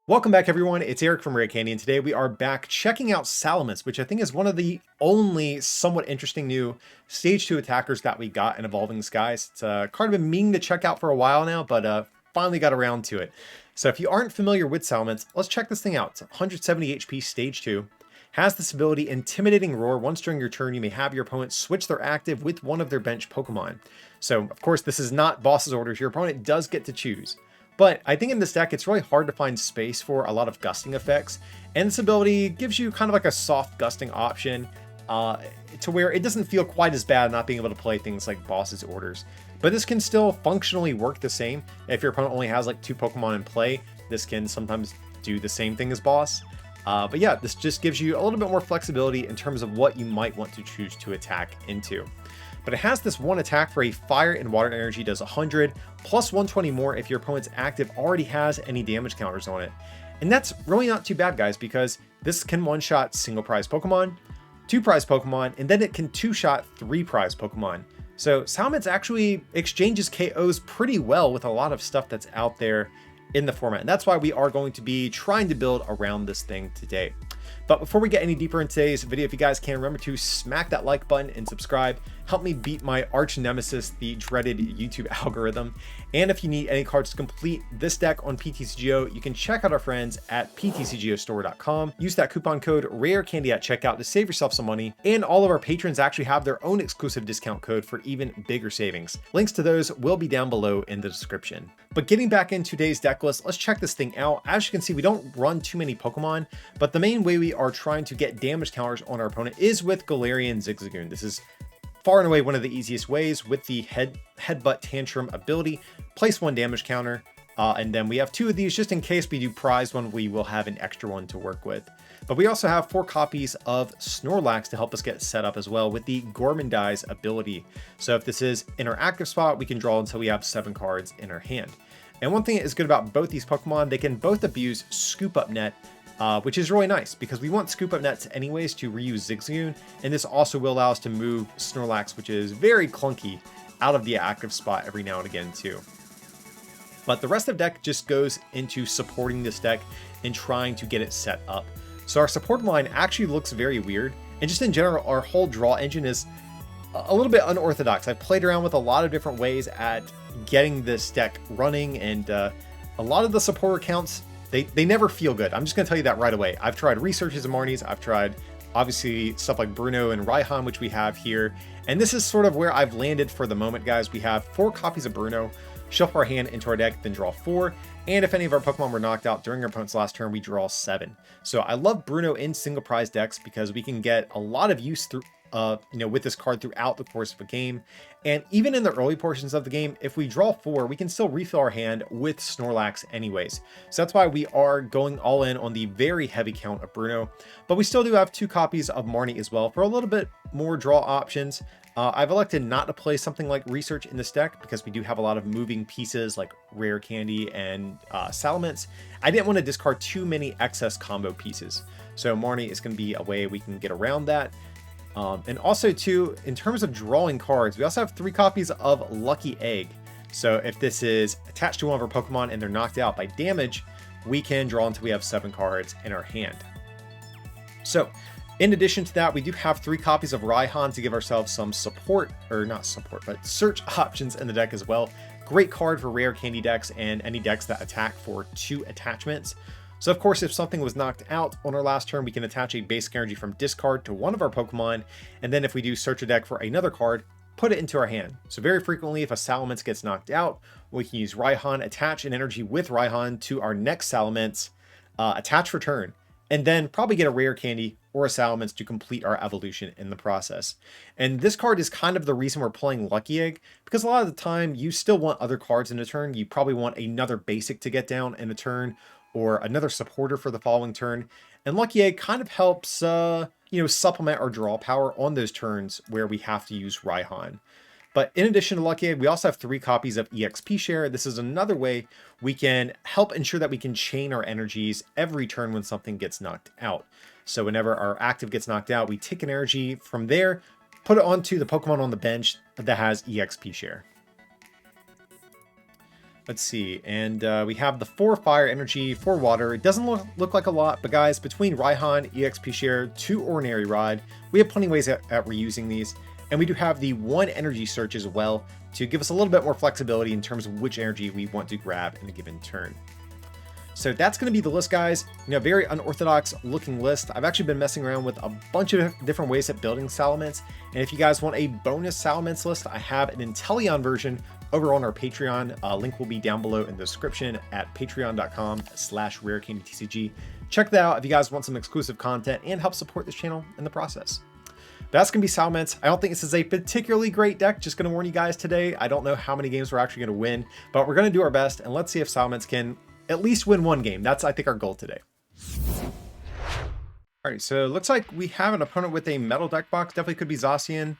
Welcome back, everyone. It's Aric from Raihan, and today we are back checking out Salamence, which I think is one of the only somewhat interesting new Stage 2 attackers that we got in Evolving Skies. It's a card I've been meaning to check out for a while now, but finally got around to it. So if you aren't familiar with Salamence, let's check this thing out. It's 170 HP Stage 2. Has this ability, Intimidating Roar. Once during your turn, you may have your opponent switch their active with one of their bench Pokemon. So, of course, this is not boss's orders. Your opponent does get to choose. But I think in this deck, it's really hard to find space for a lot of gusting effects. And this ability gives you kind of like a soft gusting option to where it doesn't feel quite as bad not being able to play things like boss's orders. But this can still functionally work the same. If your opponent only has like 2 Pokemon in play, this can sometimes do the same thing as boss. But yeah, this just gives you a little bit more flexibility in terms of what you might want to choose to attack into. But it has this one attack for a fire and water energy, does 100 plus 120 more if your opponent's active already has any damage counters on it. And that's really not too bad, guys, because this can one-shot single prize Pokemon, 2 prize Pokemon, and then it can 2-shot 3 prize Pokemon. So Salamence actually exchanges KOs pretty well with a lot of stuff that's out there in the format. And that's why we are going to be trying to build around this thing today. But before we get any deeper in today's video, if you guys can, remember to smack that like button and subscribe. Help me beat my arch nemesis, the dreaded YouTube algorithm. And if you need any cards to complete this deck on PTCGO, you can check out our friends at PTCGOstore.com. Use that coupon code RARECANDY at checkout to save yourself some money. And all of our patrons actually have their own exclusive discount code for even bigger savings. Links to those will be down below in the description. But getting back into today's deck list, let's check this thing out. As you can see, we don't run too many Pokemon, but the main way we are trying to get damage counters on our opponent is with Galarian Zigzagoon. This is far and away one of the easiest ways with the Headbutt Tantrum ability. Place 1 damage counter, and then we have 2 of these just in case we do prize one, we will have an extra one to work with. But we also have 4 copies of Snorlax to help us get set up as well with the Gourmandize ability. So if this is in our active spot, we can draw until we have 7 cards in our hand. And one thing that is good about both these Pokemon, they can both abuse Scoop Up Net, which is really nice because we want Scoop Up Nets anyways to reuse Zigzagoon, and this also will allow us to move Snorlax, which is very clunky, out of the active spot every now and again too. But the rest of the deck just goes into supporting this deck and trying to get it set up. So our support line actually looks very weird, and just in general, our whole draw engine is a little bit unorthodox. I've played around with a lot of different ways at getting this deck running, and a lot of the support accounts, they never feel good. I'm just going to tell you that right away. I've tried Researches and Marnies. I've tried, obviously, stuff like Bruno and Raihan, which we have here. And this is sort of where I've landed for the moment, guys. We have 4 copies of Bruno, shuffle our hand into our deck, then draw 4. And if any of our Pokemon were knocked out during our opponent's last turn, we draw 7. So I love Bruno in single prize decks because we can get a lot of use through with this card throughout the course of a game. And even in the early portions of the game, if we draw 4, we can still refill our hand with Snorlax anyways. So that's why we are going all in on the very heavy count of Bruno. But we still do have 2 copies of Marnie as well for a little bit more draw options. I've elected not to play something like Research in this deck because we do have a lot of moving pieces like Rare Candy and Salamence. I didn't want to discard too many excess combo pieces. So Marnie is going to be a way we can get around that. And also too, in terms of drawing cards, we also have 3 copies of Lucky Egg. So if this is attached to one of our Pokemon and they're knocked out by damage, we can draw until we have 7 cards in our hand. So in addition to that, we do have 3 copies of Raihan to give ourselves some support, or not support, but search options in the deck as well. Great card for rare candy decks and any decks that attack for 2 attachments. So of course, if something was knocked out on our last turn, we can attach a basic energy from discard to one of our Pokemon. And then if we do search a deck for another card, put it into our hand. So very frequently, if a Salamence gets knocked out, we can use Raihan, attach an energy with Raihan to our next Salamence, attach return, and then probably get a rare candy or a Salamence to complete our evolution in the process. And this card is kind of the reason we're playing Lucky Egg, because a lot of the time you still want other cards in a turn. You probably want another basic to get down in a turn, or another supporter for the following turn. And Lucky Egg kind of helps, supplement our draw power on those turns where we have to use Raihan. But in addition to Lucky Egg, we also have 3 copies of EXP Share. This is another way we can help ensure that we can chain our energies every turn when something gets knocked out. So whenever our active gets knocked out, we take an energy from there, put it onto the Pokemon on the bench that has EXP Share. Let's see, and we have the 4 fire energy, 4 water. It doesn't look like a lot, but guys, between Raihan, EXP share, 2 ordinary rod, we have plenty of ways at reusing these. And we do have the 1 energy search as well to give us a little bit more flexibility in terms of which energy we want to grab in a given turn. So that's going to be the list, guys. You know, very unorthodox looking list. I've actually been messing around with a bunch of different ways at building Salamence. And if you guys want a bonus Salamence list, I have an Inteleon version over on our Patreon. Link will be down below in the description at patreon.com/RareCandyTCG. Check that out if you guys want some exclusive content and help support this channel in the process. But that's going to be Salamence. I don't think this is a particularly great deck. Just going to warn you guys today. I don't know how many games we're actually going to win, but we're going to do our best. And let's see if Salamence can at least win 1 game. That's, I think, our goal today. All right, so it looks like we have an opponent with a metal deck box. Definitely could be Zacian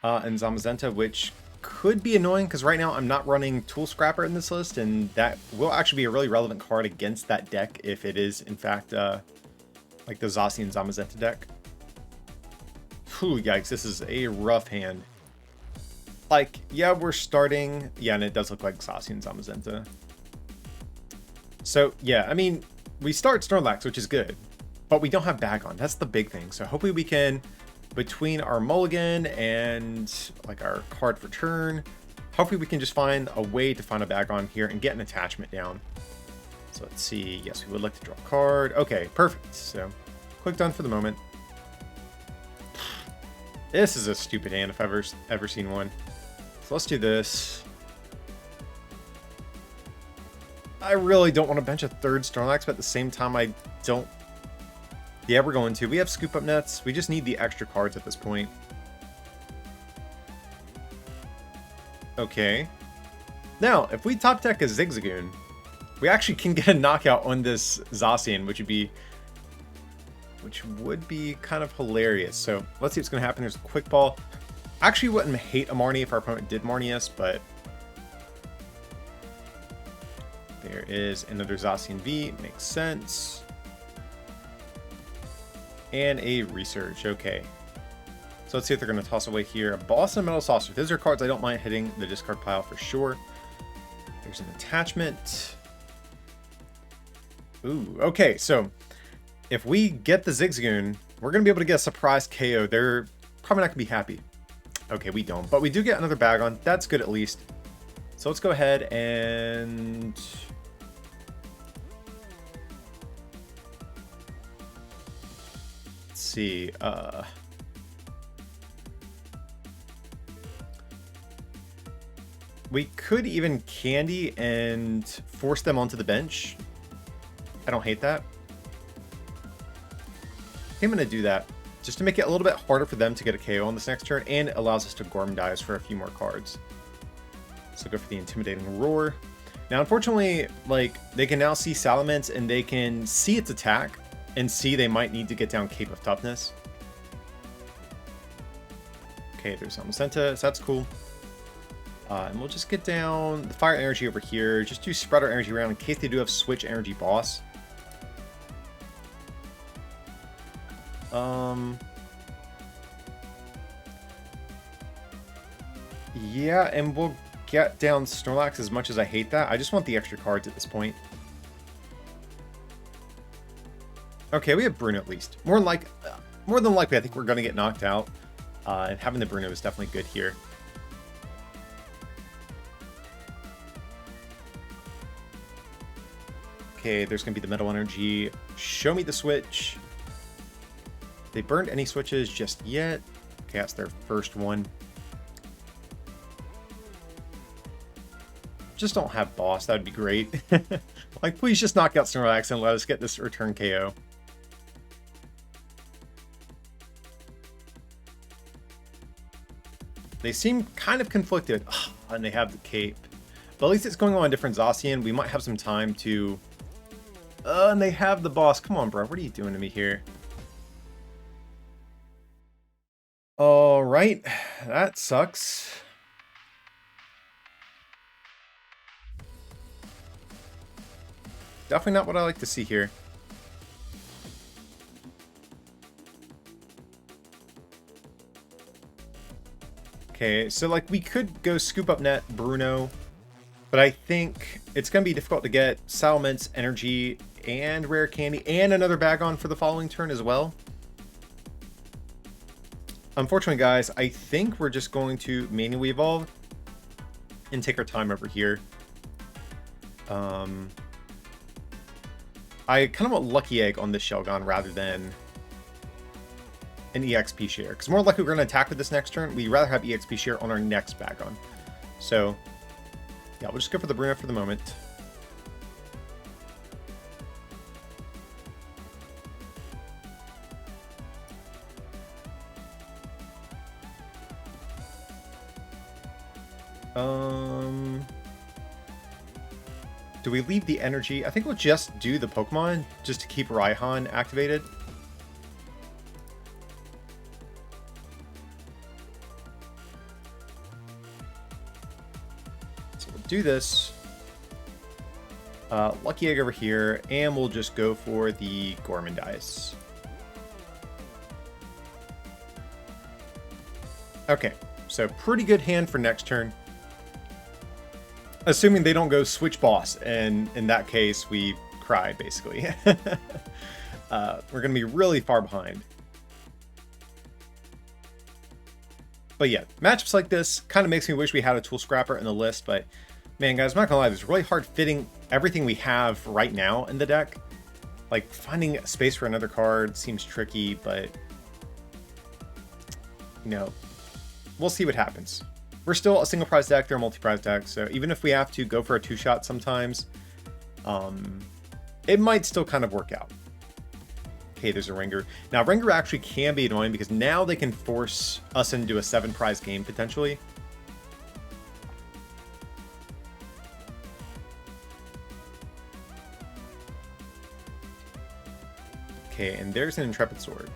and Zamazenta, which could be annoying because right now I'm not running Tool Scrapper in this list, and that will actually be a really relevant card against that deck if it is, in fact, like the Zacian Zamazenta deck. Whew, yikes, this is a rough hand. Like, yeah, we're starting... Yeah, and it does look like Zacian Zamazenta. So, yeah, I mean, we start Snorlax, which is good, but we don't have Bagon. That's the big thing. So hopefully we can, between our mulligan and like our card for turn, hopefully we can just find a way to find a Bagon here and get an attachment down. So let's see. Yes, we would like to draw a card. Okay, perfect. So click done for the moment. This is a stupid hand if I've ever seen one. So let's do this. I really don't want to bench a 3rd Snorlax, but at the same time, I don't... Yeah, we're going to. We have Scoop Up Nets. We just need the extra cards at this point. Okay. Now, if we top deck a Zigzagoon, we actually can get a knockout on this Zacian, which would be kind of hilarious. So let's see what's going to happen. There's a Quick Ball. Actually wouldn't hate a Marnie if our opponent did Marnie us, but... There is another Zacian V, makes sense. And a Research, okay. So let's see if they're going to toss away here. A Boss and a Metal Saucer. Those are cards I don't mind hitting the discard pile for sure. There's an attachment. Ooh, okay, so if we get the Zigzagoon, we're going to be able to get a surprise KO. They're probably not going to be happy. Okay, we don't, but we do get another Bagon. That's good at least. So let's go ahead and... see, we could even Candy and force them onto the bench. I don't hate that. I'm gonna do that just to make it a little bit harder for them to get a KO on this next turn, and it allows us to Gormdize for a few more cards. So go for the Intimidating Roar. Now, unfortunately, like, they can now see Salamence and they can see its attack and see they might need to get down Cape of Toughness. Okay, there's Zamazenta, so that's cool. And we'll just get down the Fire Energy over here. Just do spread our energy around in case they do have Switch Energy Boss. Yeah, and we'll get down Snorlax as much as I hate that. I just want the extra cards at this point. Okay, we have Bruno at least. More than likely, I think we're going to get knocked out. And having the Bruno is definitely good here. Okay, there's going to be the Metal Energy. Show me the switch. They burned any switches just yet? Okay, that's their first one. Just don't have Boss. That would be great. Like, please just knock out Snorlax and let us get this return KO. They seem kind of conflicted. And they have the cape. But at least it's going on a different Zacian. We might have some time to... and they have the Boss. Come on, bro. What are you doing to me here? Alright. That sucks. Definitely not what I like to see here. Okay, so like we could go Scoop Up Net, Bruno, But I think it's going to be difficult to get Salamence, Energy, and Rare Candy, and another Bagon for the following turn as well. Unfortunately, guys, I think we're just going to manually evolve and take our time over here. I kind of want Lucky Egg on this Shelgon rather than an EXP share, because more likely we're going to attack with this next turn. We'd rather have EXP share on our next Bagon. So, yeah, we'll just go for the Bruno for the moment. Do we leave the energy? I think we'll just do the Pokemon just to keep Raihan activated. So we'll do this. Lucky Egg over here, and we'll just go for the Gormandize. Okay, so pretty good hand for next turn. Assuming they don't go Switch Boss, and in that case, we cry, basically. We're going to be really far behind. But yeah, matchups like this kind of makes me wish we had a Tool Scrapper in the list, but man, guys, I'm not going to lie, it's really hard fitting everything we have right now in the deck. Like, finding space for another card seems tricky, but, you know, we'll see what happens. We're still a single prize deck, they're a multi-prize deck, so even if we have to go for a two-shot sometimes, it might still kind of work out. Okay, there's a Ringer. Now, Ringer actually can be annoying because now they can force us into a 7-prize game, potentially. Okay, and there's an Intrepid Sword.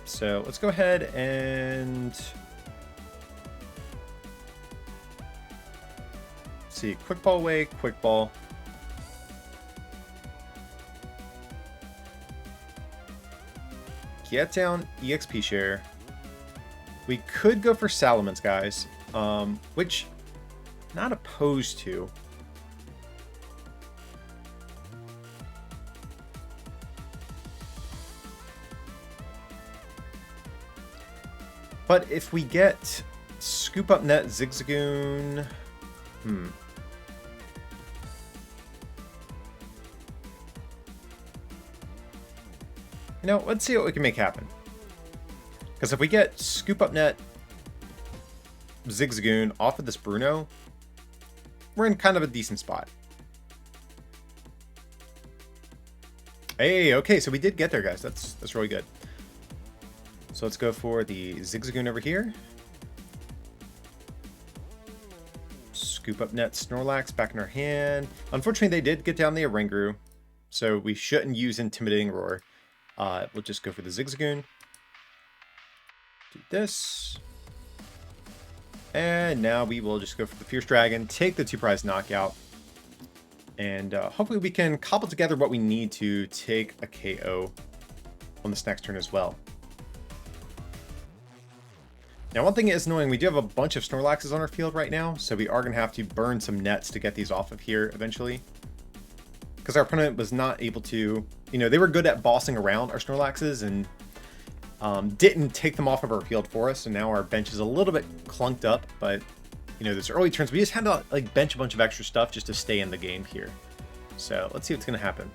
So let's go ahead and see. Quick Ball away, Quick Ball. Get down EXP share. We could go for Salamence, guys, which not opposed to. But if we get Scoop Up Net, Zigzagoon... You know, let's see what we can make happen. Because if we get Scoop Up Net, Zigzagoon off of this Bruno, we're in kind of a decent spot. Hey, okay, so we did get there, guys. That's really good. So let's go for the Zigzagoon over here. Scoop Up Net, Snorlax back in our hand. Unfortunately, they did get down the Oranguru, so we shouldn't use Intimidating Roar. We'll just go for the Zigzagoon. Do this. And now we will just go for the Fierce Dragon, take the 2-prize knockout, and hopefully we can cobble together what we need to take a KO on this next turn as well. Now, one thing is annoying, we do have a bunch of Snorlaxes on our field right now, so we are going to have to burn some nets to get these off of here eventually. Because our opponent was not able to, you know, they were good at bossing around our Snorlaxes and didn't take them off of our field for us, so now our bench is a little bit clunked up, but, you know, those early turns, we just had to, like, bench a bunch of extra stuff just to stay in the game here. So, let's see what's going to happen.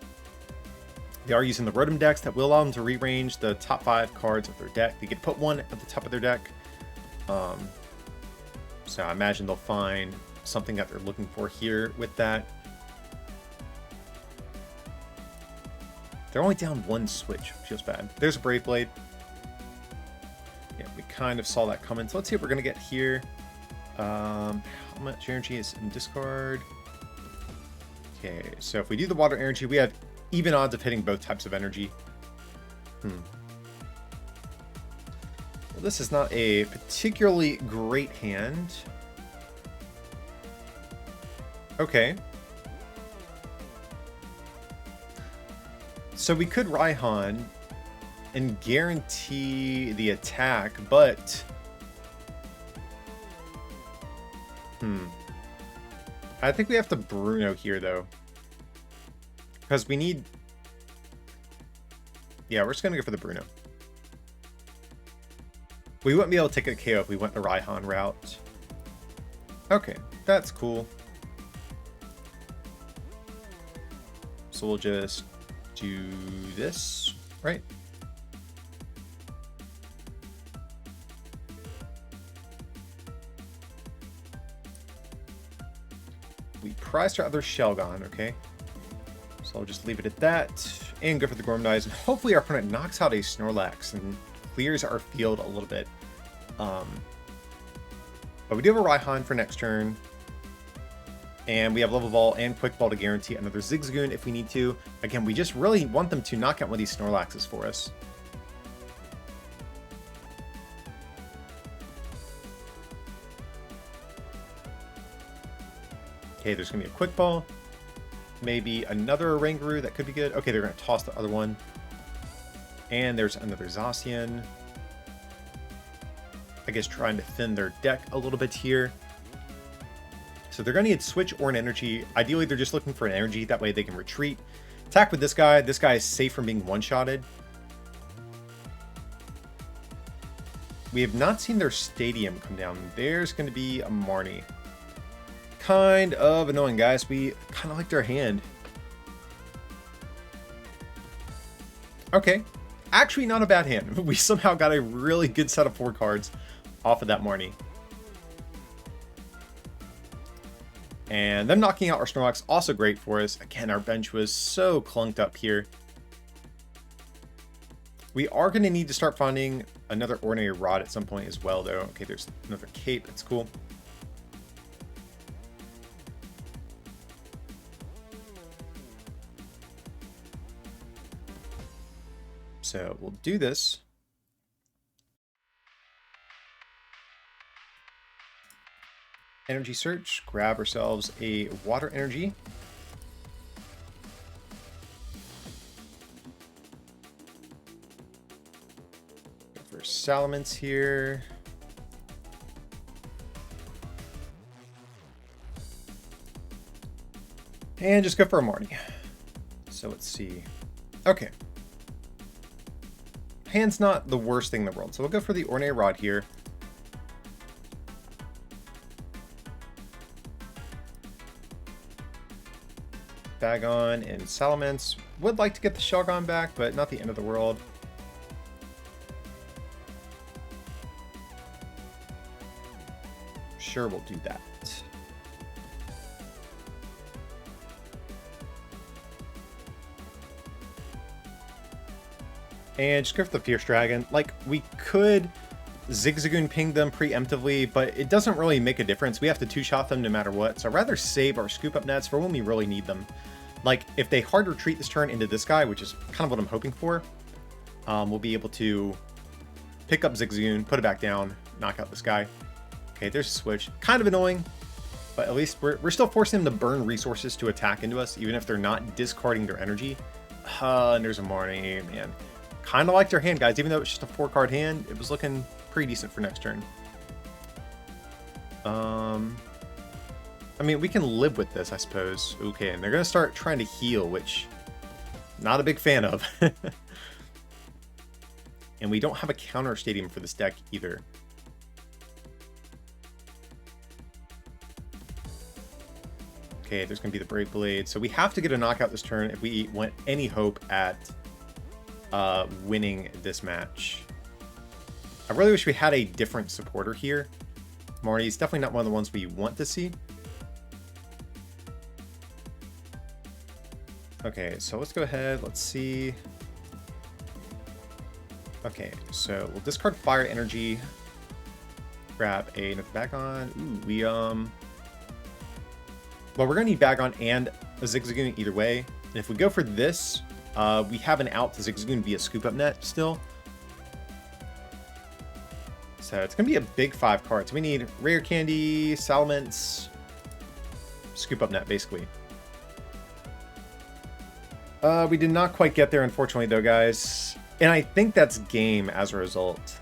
They are using the Rotom decks that will allow them to rearrange the top 5 cards of their deck. They can put one at the top of their deck. So I imagine they'll find something that they're looking for here with that. They're only down 1 switch, which feels bad. There's a Brave Blade. Yeah, we kind of saw that coming. So let's see what we're going to get here. How much energy is in discard? Okay, so if we do the water energy, we have even odds of hitting both types of energy. Well, this is not a particularly great hand. Okay. So we could Raihan and guarantee the attack, but I think we have to Bruno here though, because we need, yeah, we're just gonna go for the Bruno. We wouldn't be able to take a KO if we went the Raihan route. Okay, that's cool. So we'll just do this, right? We prized our other Shelgon, okay? So I'll just leave it at that and go for the Gormdize. And hopefully our opponent knocks out a Snorlax and clears our field a little bit. But we do have a Raihan for next turn. And we have Level Ball and Quick Ball to guarantee another Zigzagoon if we need to. Again, we just really want them to knock out one of these Snorlaxes for us. Okay, there's going to be a Quick Ball. Maybe another Oranguru, that could be good. Okay, they're going to toss the other one. And there's another Zacian. I guess trying to thin their deck a little bit here. So they're going to need Switch or an energy. Ideally, they're just looking for an energy. That way they can retreat. Attack with this guy. This guy is safe from being one-shotted. We have not seen their stadium come down. There's going to be a Marnie. Kind of annoying, guys. We kind of liked our hand. Okay. Actually, not a bad hand. We somehow got a really good set of 4 cards off of that Marnie. And them knocking out our Snorlax, also great for us. Again, our bench was so clunked up here. We are going to need to start finding another Ordinary Rod at some point as well, though. Okay, there's another Cape. That's cool. So we'll do this. Energy search, grab ourselves a water energy. Go for Salamence here. And just go for a Marnie. So let's see. Okay. Hand's not the worst thing in the world, so we'll go for the Ornate Rod here. Bagon and Salamence. Would like to get the Shelgon back, but not the end of the world. Sure, we'll do that. And just go for the Fierce Dragon. Like, we could Zigzagoon ping them preemptively, but it doesn't really make a difference. We have to two-shot them no matter what, so I'd rather save our scoop-up nets for when we really need them. Like, if they hard retreat this turn into this guy, which is kind of what I'm hoping for, we'll be able to pick up Zigzagoon, put it back down, knock out this guy. Okay, there's a switch. Kind of annoying, but at least we're still forcing them to burn resources to attack into us, even if they're not discarding their energy. And there's a Marnie, man. Kind of liked our hand, guys. Even though it's just a 4-card hand, it was looking pretty decent for next turn. I mean, we can live with this, I suppose. Okay, and they're going to start trying to heal, which not a big fan of. And we don't have a counter stadium for this deck either. Okay, there's going to be the Brave Blade. So we have to get a knockout this turn if we want any hope at winning this match. I really wish we had a different supporter here. Marnie's definitely not one of the ones we want to see. Okay, so let's go ahead. Let's see. Okay, so we'll discard Fire Energy. Grab another Bagon. Ooh, we well, we're gonna need Bagon and a Zigzagoon either way. And if we go for this, we have an out to Zigzagoon via Scoop Up Net still. So it's going to be a big 5 cards. We need Rare Candy, Salamence, Scoop Up Net, basically. We did not quite get there, unfortunately, though, guys. And I think that's game as a result.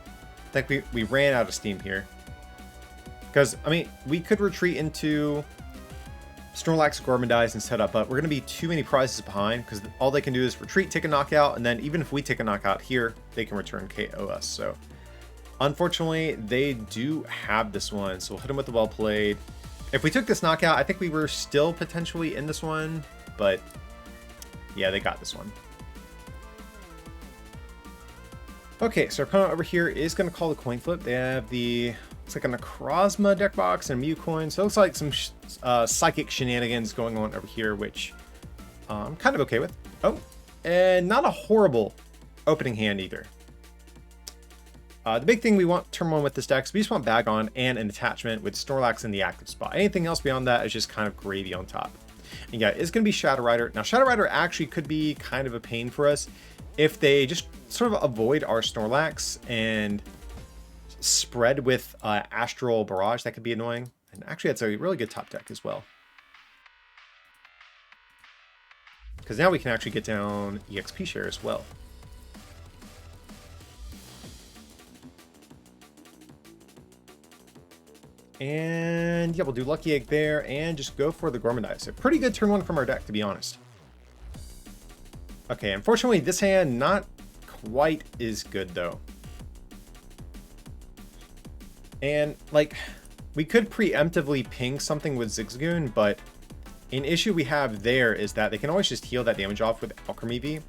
I think we ran out of steam here. Because, I mean, we could retreat into Snorlax, Gormandize, and set up, but we're going to be too many prizes behind because all they can do is retreat, take a knockout, and then even if we take a knockout here, they can return KO us. So, unfortunately, they do have this one, so we'll hit them with the well played. If we took this knockout, I think we were still potentially in this one, but yeah, they got this one. Okay, so our opponent over here is going to call the coin flip. They have the, looks like a Necrozma deck box and a Mew coin. So it looks like some psychic shenanigans going on over here, which I'm kind of okay with. Oh, and not a horrible opening hand either. The big thing we want turn one with this deck is we just want Bagon and an attachment with Snorlax in the active spot. Anything else beyond that is just kind of gravy on top. And yeah, it's going to be Shadow Rider. Now, Shadow Rider actually could be kind of a pain for us if they just sort of avoid our Snorlax and spread with Astral Barrage. That could be annoying. And actually, that's a really good top deck as well. Because now we can actually get down EXP share as well. And yeah, we'll do Lucky Egg there and just go for the Gormandize. So pretty good turn one from our deck, to be honest. Okay, unfortunately, this hand not quite is good, though. And, like, we could preemptively ping something with Zigzagoon, but an issue we have there is that they can always just heal that damage off with Alchemy V.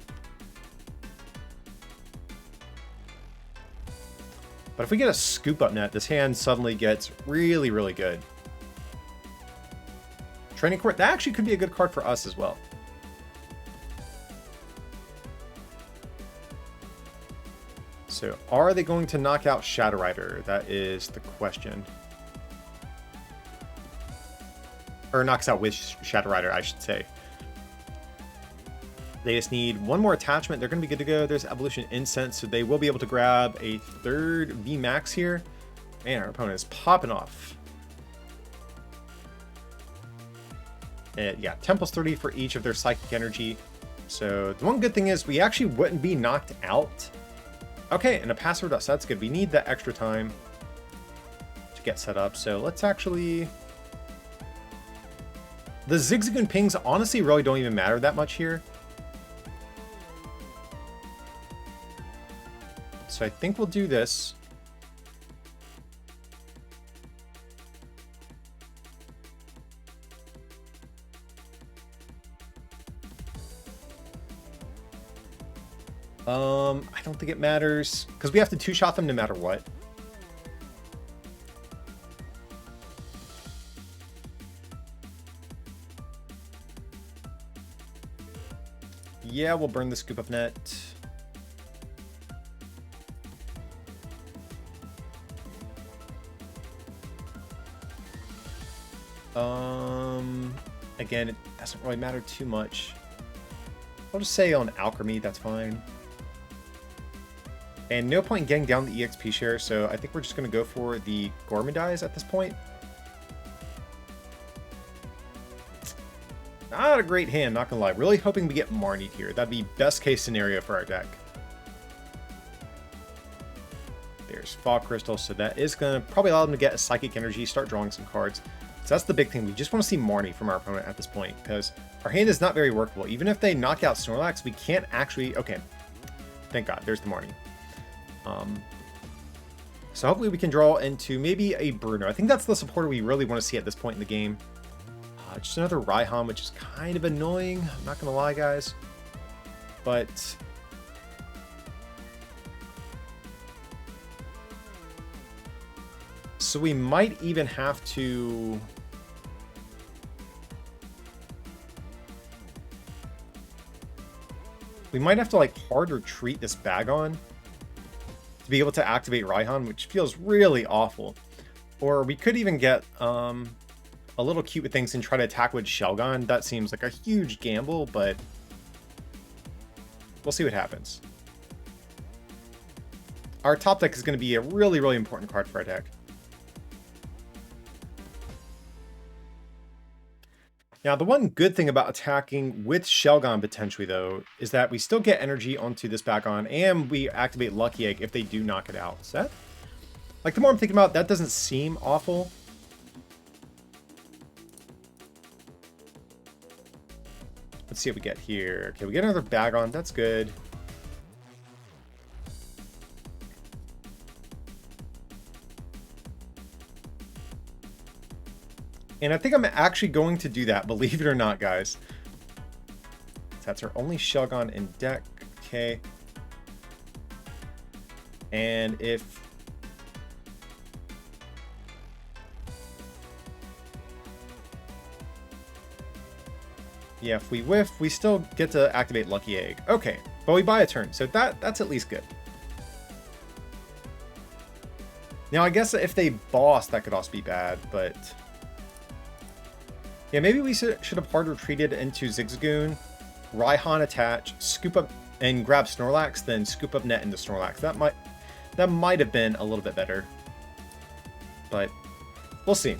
But if we get a Scoop Up Net, this hand suddenly gets really, really good. Training Court, that actually could be a good card for us as well. So, are they going to knock out Shadow Rider? That is the question. Or knocks out with Shadow Rider, I should say. They just need one more attachment. They're going to be good to go. There's Evolution Incense, so they will be able to grab a third VMAX here. Man, our opponent is popping off. Yeah, 10 plus 30 for each of their Psychic Energy. So the one good thing is we actually wouldn't be knocked out. Okay, and a Passive Dust. That's good. We need that extra time to get set up. So let's actually... The Zigzagoon pings honestly really don't even matter that much here. So I think we'll do this. I don't think it matters because we have to two-shot them no matter what. Yeah, we'll burn the Scoop Up Net. Again, it doesn't really matter too much. I'll just say on Alchemy, that's fine. And no point in getting down the EXP share, so I think we're just going to go for the Gormandize at this point. Not a great hand, not going to lie. Really hoping we get Marnied here. That'd be best case scenario for our deck. There's Fog Crystal, so that is going to probably allow them to get a Psychic Energy, start drawing some cards. So that's the big thing. We just want to see Marnie from our opponent at this point, because our hand is not very workable. Even if they knock out Snorlax, we can't actually... Okay. Thank God. There's the Marnie. So hopefully we can draw into maybe a Bruno. I think that's the supporter we really want to see at this point in the game. Just another Raihan, which is kind of annoying. I'm not going to lie, guys. But... So we might even have to... We might have to, like, hard retreat this Bagon to be able to activate Raihan, which feels really awful. Or we could even get a little cute with things and try to attack with Shelgon. That seems like a huge gamble, but we'll see what happens. Our top deck is going to be a really, really important card for our deck. Now, the one good thing about attacking with Shelgon potentially, though, is that we still get energy onto this Bagon, and we activate Lucky Egg if they do knock it out. Is that... Like, the more I'm thinking about it, that doesn't seem awful. Let's see what we get here. Okay, we get another Bagon. That's good. And I think I'm actually going to do that, believe it or not, guys. That's our only Shelgon in deck. Okay. And if... Yeah, if we whiff, we still get to activate Lucky Egg. Okay, but we buy a turn, so that's at least good. Now, I guess if they boss, that could also be bad, but... Yeah, maybe we should have hard retreated into Zigzagoon, Raihan attach, scoop up and grab Snorlax, then scoop up net into Snorlax. That might have been a little bit better, but we'll see.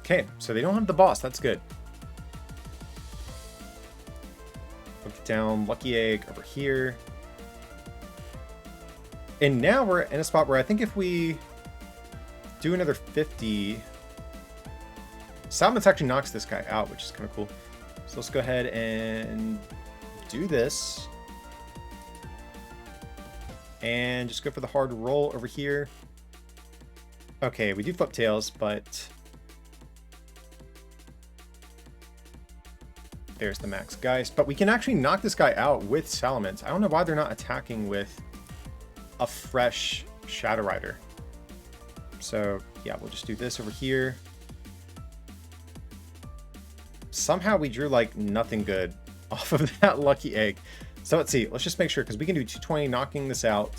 Okay, so they don't have the boss. That's good. Look down, Lucky Egg over here, and now we're in a spot where I think if we do another 50, Salamence actually knocks this guy out, which is kind of cool. So let's go ahead and do this. And just go for the hard roll over here. Okay, we do flip tails, but... There's the max Geist. But we can actually knock this guy out with Salamence. I don't know why they're not attacking with a fresh Shadow Rider. So, yeah, we'll just do this over here. Somehow we drew, like, nothing good off of that Lucky Egg. So let's see. Let's just make sure, because we can do 220 knocking this out.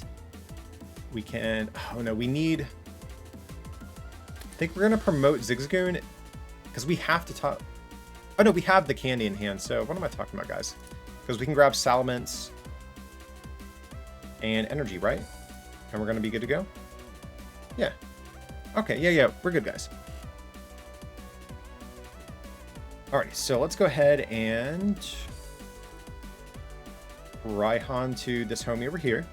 We can... Oh, no, we need... I think we're going to promote Zigzagoon, because we have to talk... Oh, no, we have the candy in hand. So what am I talking about, guys? Because we can grab Salamence and energy, right? And we're going to be good to go? Yeah. Okay, yeah, we're good, guys. Alrighty, so let's go ahead and Raihan to this homie over here.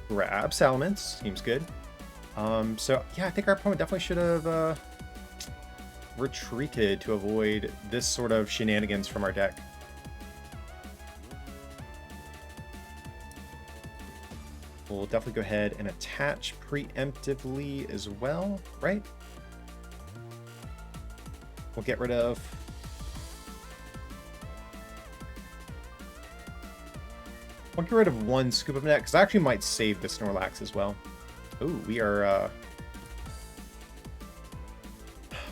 Grab Salamence, seems good. So yeah, I think our opponent definitely should have retreated to avoid this sort of shenanigans from our deck. We'll definitely go ahead and attach preemptively as well, right? We'll get rid of... We'll get rid of one scoop of net, because I actually might save the Snorlax as well. Ooh, we are out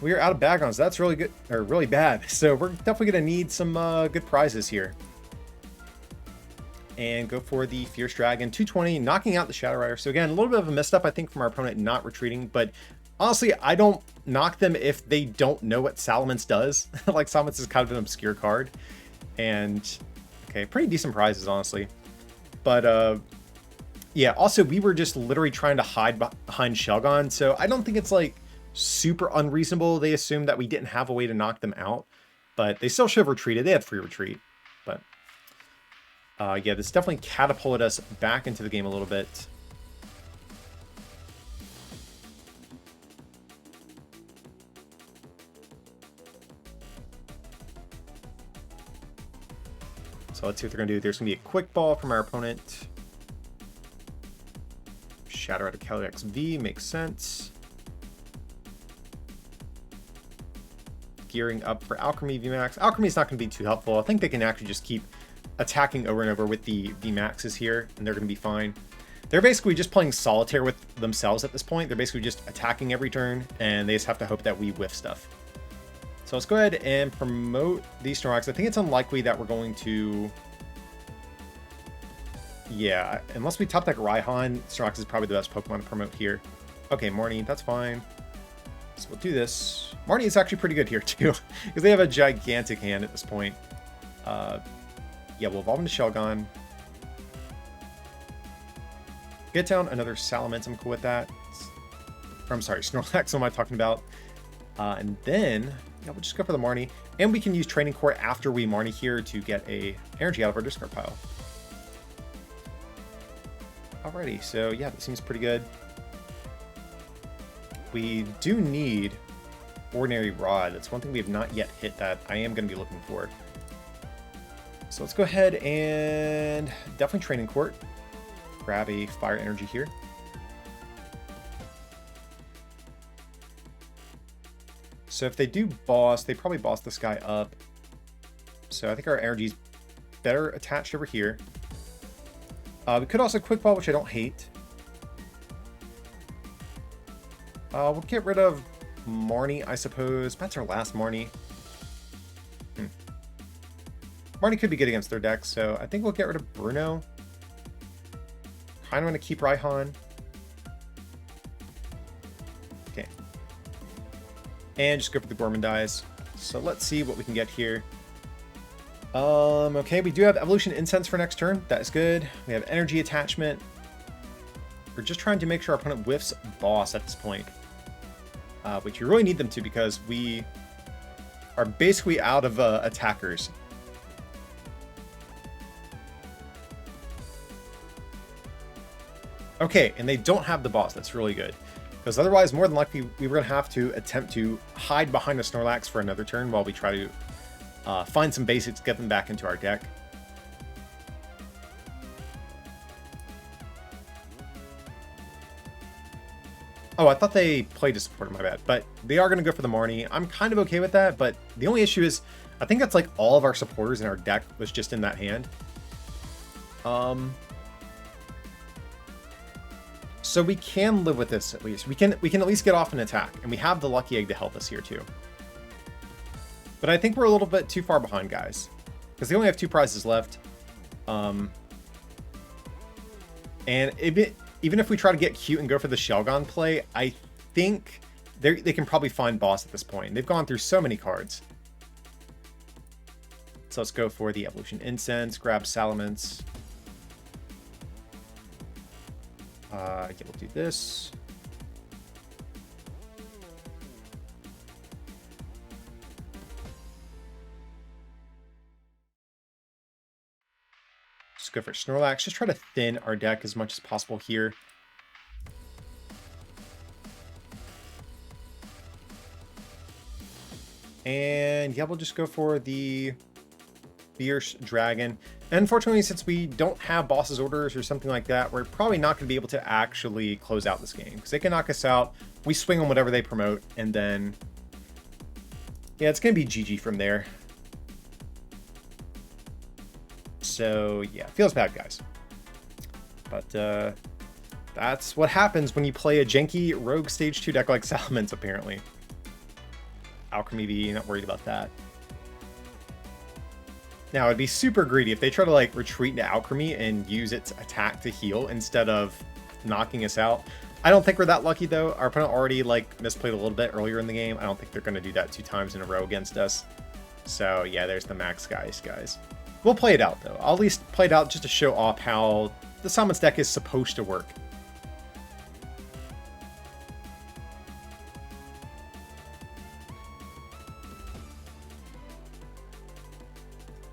of Bagons. That's really good, or really bad. So we're definitely going to need some good prizes here. And go for the Fierce Dragon, 220, knocking out the Shadow Rider. So again, a little bit of a misstep, I think, from our opponent not retreating. But honestly, I don't knock them if they don't know what Salamence does. Like, Salamence is kind of an obscure card. And, okay, pretty decent prizes, honestly. But, yeah, also, we were just literally trying to hide behind Shelgon. So I don't think it's, like, super unreasonable. They assumed that we didn't have a way to knock them out. But they still should have retreated. They had free retreat. But... yeah, this definitely catapulted us back into the game a little bit. So let's see what they're going to do. There's going to be a quick ball from our opponent. Shatter out of Calyrex V makes sense. Gearing up for Alchemy VMAX. Alchemy is not going to be too helpful. I think they can actually just keep attacking over and over with the VMAXs here, and they're going to be fine. They're basically just playing solitaire with themselves at this point. They're basically just attacking every turn, and they just have to hope that we whiff stuff. So let's go ahead and promote these Snorlax. I think it's unlikely that we're going to... Yeah, unless we top deck Raihan, Snorlax is probably the best Pokemon to promote here. Okay, Marnie, that's fine. So we'll do this. Marnie is actually pretty good here, too, because they have a gigantic hand at this point. Yeah, we'll evolve into Shelgon. Get down another Salamence. I'm cool with that. Or I'm sorry, Snorlax, what am I talking about? And then, yeah, we'll just go for the Marnie. And we can use Training Court after we Marnie here to get a energy out of our discard pile. Alrighty, so yeah, that seems pretty good. We do need Ordinary Rod. That's one thing we have not yet hit that I am going to be looking for. So let's go ahead and definitely Training Court. Grab a Fire Energy here. So if they do boss, they probably boss this guy up. So I think our energy's better attached over here. We could also Quick Ball, which I don't hate. We'll get rid of Marnie, I suppose. That's our last Marnie. Marnie could be good against their deck, so I think we'll get rid of Bruno. Kind of want to keep Raihan. Okay. And just go for the Gourmandize. So let's see what we can get here. Okay, we do have Evolution Incense for next turn. That is good. We have Energy Attachment. We're just trying to make sure our opponent whiffs Boss at this point. Which you really need them to because we are basically out of attackers. Okay, and they don't have the boss. That's really good. Because otherwise, more than likely, we were going to have to attempt to hide behind a Snorlax for another turn while we try to find some basics, get them back into our deck. Oh, I thought they played a supporter, my bad. But they are going to go for the Marnie. I'm kind of okay with that, but the only issue is, I think that's like all of our supporters in our deck was just in that hand. So we can live with this at least. We can at least get off an attack, and we have the Lucky Egg to help us here too. But I think we're a little bit too far behind, guys, because they only have 2 prizes left. And even if we try to get cute and go for the Shelgon play, I think they can probably find boss at this point. They've gone through so many cards. So let's go for the Evolution Incense, grab Salamence. Yeah, we'll do this. Just go for Snorlax. Just try to thin our deck as much as possible here. And yeah, we'll just go for the Fierce Dragon. And unfortunately, since we don't have boss's orders or something like that, we're probably not going to be able to actually close out this game. Because they can knock us out, we swing on whatever they promote, and then... yeah, it's going to be GG from there. So, yeah, feels bad, guys. But, that's what happens when you play a janky Rogue Stage 2 deck like Salamence, apparently. Alchemy V, not worried about that. Now, it'd be super greedy if they try to, like, retreat into Alchemy and use its attack to heal instead of knocking us out. I don't think we're that lucky, though. Our opponent already, like, misplayed a little bit earlier in the game. I don't think they're going to do that 2 times in a row against us. So, yeah, there's the max guys. We'll play it out, though. I'll at least play it out just to show off how the Salamence deck is supposed to work.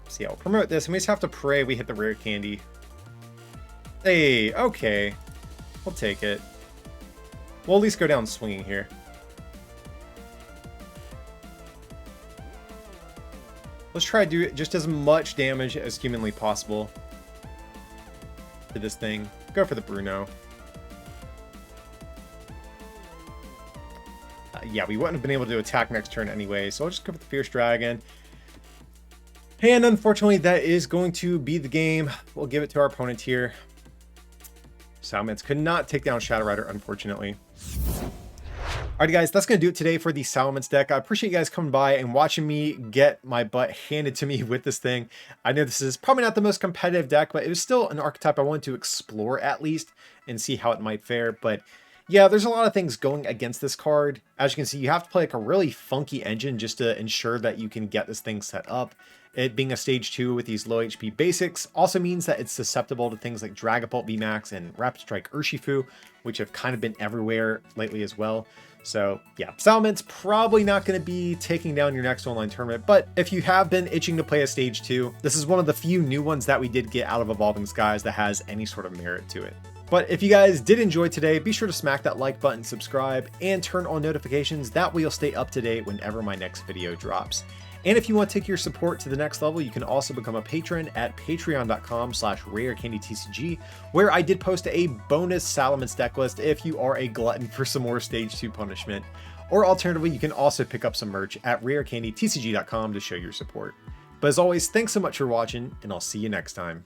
So yeah, we'll promote this, and we just have to pray we hit the rare candy. Hey, okay. We'll take it. We'll at least go down swinging here. Let's try to do just as much damage as humanly possible to this thing. Go for the Bruno. Yeah, we wouldn't have been able to attack next turn anyway, so I'll just go for the Fierce Dragon. And unfortunately, that is going to be the game. We'll give it to our opponent here. Salamence could not take down Shadow Rider, unfortunately. Alright guys, that's going to do it today for the Salamence deck. I appreciate you guys coming by and watching me get my butt handed to me with this thing. I know this is probably not the most competitive deck, but it was still an archetype I wanted to explore at least and see how it might fare. But Yeah, there's a lot of things going against this card. As you can see, you have to play like a really funky engine just to ensure that you can get this thing set up. It being a stage 2 with these low HP basics also means that it's susceptible to things like Dragapult VMAX and Rapid Strike Urshifu, which have kind of been everywhere lately as well. So yeah, Salamence probably not going to be taking down your next online tournament, but if you have been itching to play a stage 2, this is one of the few new ones that we did get out of Evolving Skies that has any sort of merit to it. But if you guys did enjoy today, be sure to smack that like button, subscribe, and turn on notifications. That way you'll stay up to date whenever my next video drops. And if you want to take your support to the next level, you can also become a patron at patreon.com/rarecandytcg, where I did post a bonus Salamence deck list if you are a glutton for some more stage 2 punishment. Or alternatively, you can also pick up some merch at rarecandytcg.com to show your support. But as always, thanks so much for watching, and I'll see you next time.